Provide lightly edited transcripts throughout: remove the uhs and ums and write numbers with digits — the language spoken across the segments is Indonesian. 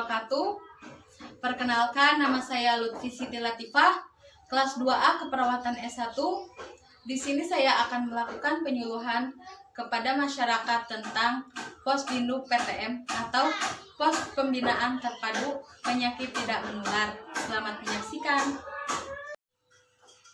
wabarakatuh. Perkenalkan, nama saya Lutfi Siti Latifah, kelas 2A Keperawatan S1. Di sini saya akan melakukan penyuluhan kepada masyarakat tentang Posbindu PTM atau Pos Pembinaan Terpadu Penyakit Tidak Menular. Selamat menyaksikan.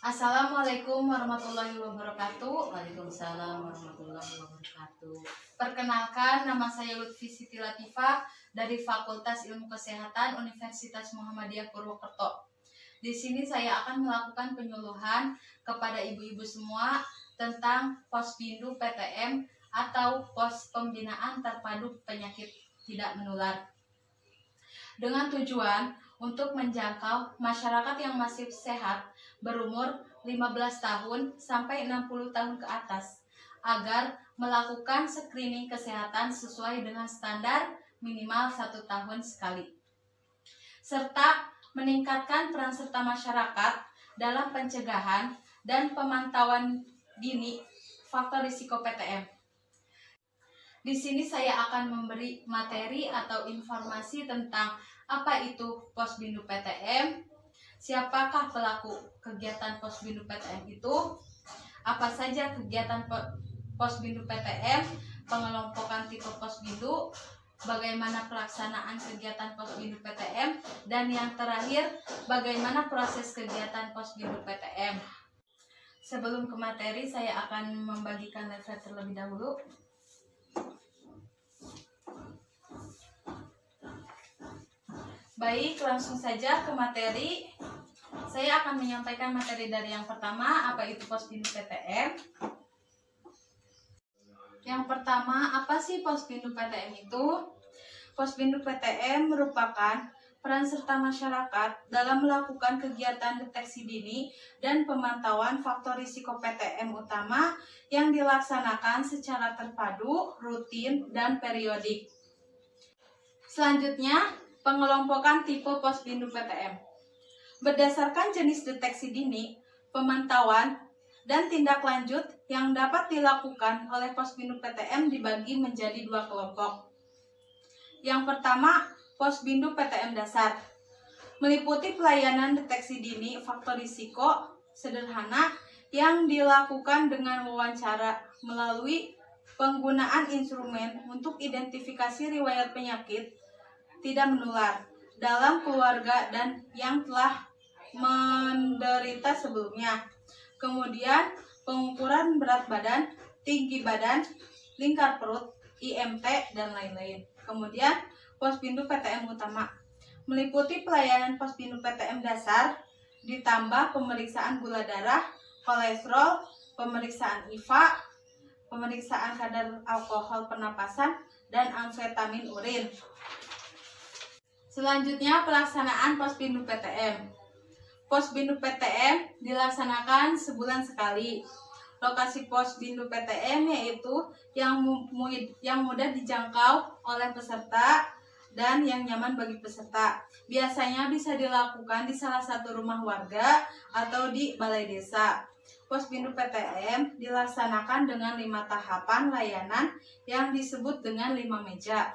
Assalamualaikum warahmatullahi wabarakatuh. Waalaikumsalam warahmatullahi wabarakatuh. Perkenalkan, nama saya Lutfi Siti Latifah dari Fakultas Ilmu Kesehatan Universitas Muhammadiyah Purwokerto. Di sini saya akan melakukan penyuluhan kepada ibu-ibu semua tentang Posbindu PTM atau Pos Pembinaan Terpadu Penyakit Tidak Menular. Dengan tujuan untuk menjangkau masyarakat yang masih sehat berumur 15 tahun sampai 60 tahun ke atas agar melakukan screening kesehatan sesuai dengan standar minimal 1 tahun sekali, serta meningkatkan peran serta masyarakat dalam pencegahan dan pemantauan dini faktor risiko PTM. Di sini saya akan memberi materi atau informasi tentang apa itu Posbindu PTM, siapakah pelaku kegiatan Posbindu PTM itu, apa saja kegiatan Posbindu PTM, pengelompokan tipe Posbindu, bagaimana pelaksanaan kegiatan Posbindu PTM, dan yang terakhir, bagaimana proses kegiatan Posbindu PTM. Sebelum ke materi, saya akan membagikan slide terlebih dahulu. Baik, langsung saja ke materi. Saya akan menyampaikan materi dari yang pertama, apa itu Posbindu PTM. Yang pertama, apa sih Posbindu PTM itu? Posbindu PTM merupakan peran serta masyarakat dalam melakukan kegiatan deteksi dini dan pemantauan faktor risiko PTM utama yang dilaksanakan secara terpadu, rutin, dan periodik. Selanjutnya, pengelompokan tipe Posbindu PTM. Berdasarkan jenis deteksi dini, pemantauan, dan tindak lanjut yang dapat dilakukan oleh Posbindu PTM dibagi menjadi 2 kelompok. Yang pertama, Posbindu PTM dasar, meliputi pelayanan deteksi dini faktor risiko sederhana yang dilakukan dengan wawancara melalui penggunaan instrumen untuk identifikasi riwayat penyakit tidak menular dalam keluarga dan yang telah menderita sebelumnya. Kemudian pengukuran berat badan, tinggi badan, lingkar perut, IMT, dan lain-lain. Kemudian Posbindu PTM utama meliputi pelayanan Posbindu PTM dasar ditambah pemeriksaan gula darah, kolesterol, pemeriksaan IVA, pemeriksaan kadar alkohol pernapasan, dan amfetamin urin. Selanjutnya, pelaksanaan Posbindu PTM. Posbindu PTM dilaksanakan sebulan sekali. Lokasi Posbindu PTM yaitu yang mudah dijangkau oleh peserta dan yang nyaman bagi peserta. Biasanya bisa dilakukan di salah satu rumah warga atau di balai desa. Posbindu PTM dilaksanakan dengan 5 tahapan layanan yang disebut dengan 5 meja.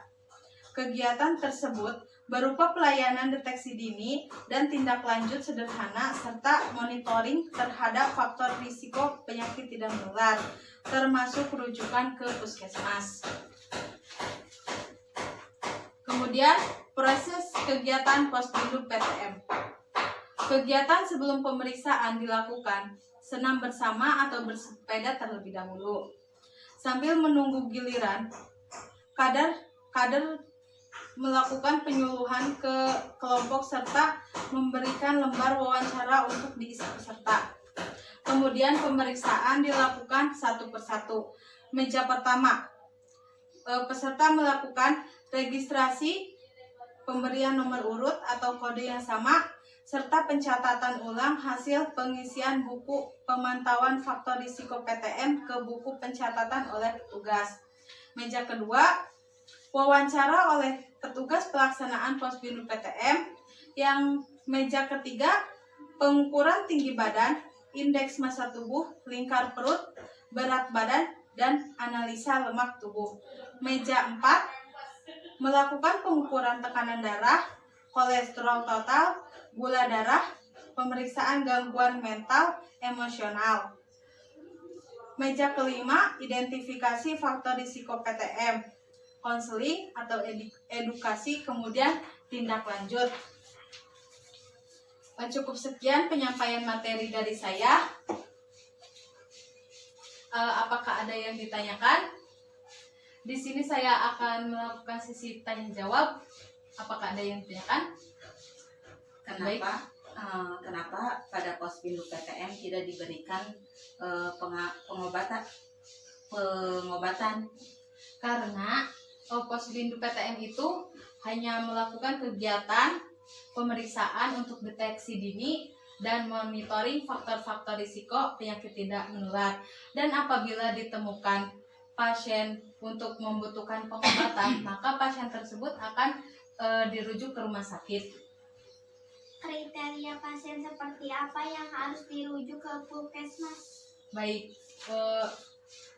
Kegiatan tersebut berupa pelayanan deteksi dini dan tindak lanjut sederhana serta monitoring terhadap faktor risiko penyakit tidak menular, termasuk rujukan ke puskesmas. Kemudian, proses kegiatan Posbindu PTM. Kegiatan sebelum pemeriksaan dilakukan senam bersama atau bersepeda terlebih dahulu. Sambil menunggu giliran, kader melakukan penyuluhan ke kelompok serta memberikan lembar wawancara untuk diisi peserta. Kemudian pemeriksaan dilakukan satu persatu. Meja pertama, peserta melakukan registrasi, pemberian nomor urut atau kode yang sama, serta pencatatan ulang hasil pengisian buku pemantauan faktor risiko PTM ke buku pencatatan oleh petugas. Meja kedua, wawancara oleh petugas pelaksanaan Posbindu PTM. Yang meja ketiga, pengukuran tinggi badan, indeks massa tubuh, lingkar perut, berat badan, dan analisa lemak tubuh. Meja 4, melakukan pengukuran tekanan darah, kolesterol total, gula darah, pemeriksaan gangguan mental, emosional. Meja kelima, identifikasi faktor risiko PTM, konseling atau edukasi, kemudian tindak lanjut. Cukup sekian penyampaian materi dari saya. Apakah ada yang ditanyakan? Di sini saya akan melakukan sesi tanya jawab. Apakah ada yang ditanyakan? Kenapa pada Posbindu PTM tidak diberikan pengobatan? Karena Posbindu PTM itu hanya melakukan kegiatan pemeriksaan untuk deteksi dini dan monitoring faktor-faktor risiko penyakit tidak menular. Dan apabila ditemukan pasien untuk membutuhkan pengobatan, maka pasien tersebut akan dirujuk ke rumah sakit. Kriteria pasien seperti apa yang harus dirujuk ke puskesmas? Baik,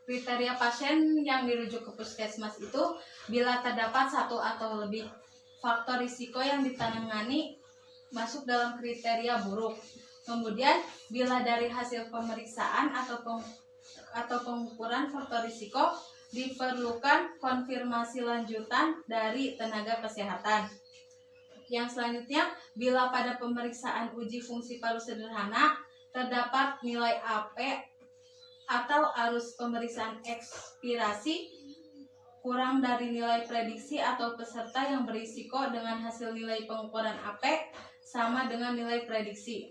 kriteria pasien yang dirujuk ke puskesmas itu bila terdapat satu atau lebih faktor risiko yang ditangani masuk dalam kriteria buruk. Kemudian bila dari hasil pemeriksaan atau pengukuran faktor risiko diperlukan konfirmasi lanjutan dari tenaga kesehatan. Yang selanjutnya, bila pada pemeriksaan uji fungsi paru sederhana terdapat nilai AP atau arus pemeriksaan ekspirasi kurang dari nilai prediksi atau peserta yang berisiko dengan hasil nilai pengukuran AP sama dengan nilai prediksi.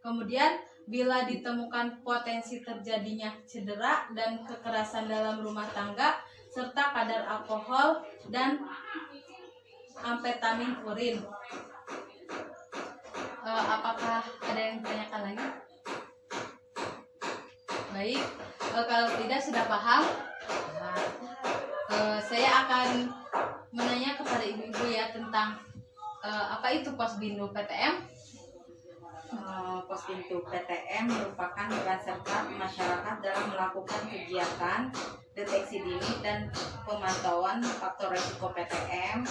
Kemudian, bila ditemukan potensi terjadinya cedera dan kekerasan dalam rumah tangga serta kadar alkohol dan amfetamin urin. Apakah ada yang ditanyakan lagi? Baik, kalau tidak sudah paham, saya akan menanya kepada ibu-ibu ya tentang apa itu Posbindu PTM. Posbindu PTM merupakan peran serta masyarakat dalam melakukan kegiatan deteksi dini dan pemantauan faktor risiko PTM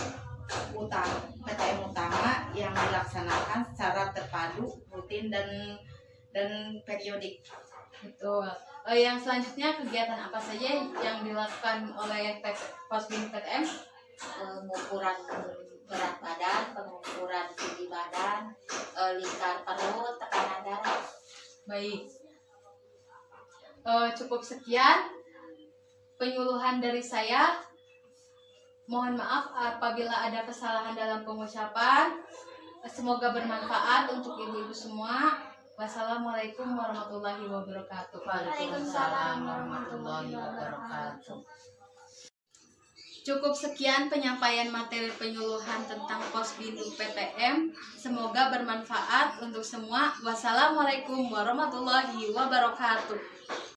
utama yang dilaksanakan secara terpadu, rutin dan periodik. Betul. Yang selanjutnya kegiatan apa saja yang dilakukan oleh Posbindu PTM? Pengukuran berat badan, pengukuran tinggi badan, lingkar perut, tekanan darah. Baik. Cukup sekian penyuluhan dari saya. Mohon maaf apabila ada kesalahan dalam pengucapan. Semoga bermanfaat untuk ibu-ibu semua. Wassalamualaikum warahmatullahi wabarakatuh. Waalaikumsalam warahmatullahi wabarakatuh. Cukup sekian penyampaian materi penyuluhan tentang Posbindu PTM. Semoga bermanfaat untuk semua. Wassalamualaikum warahmatullahi wabarakatuh.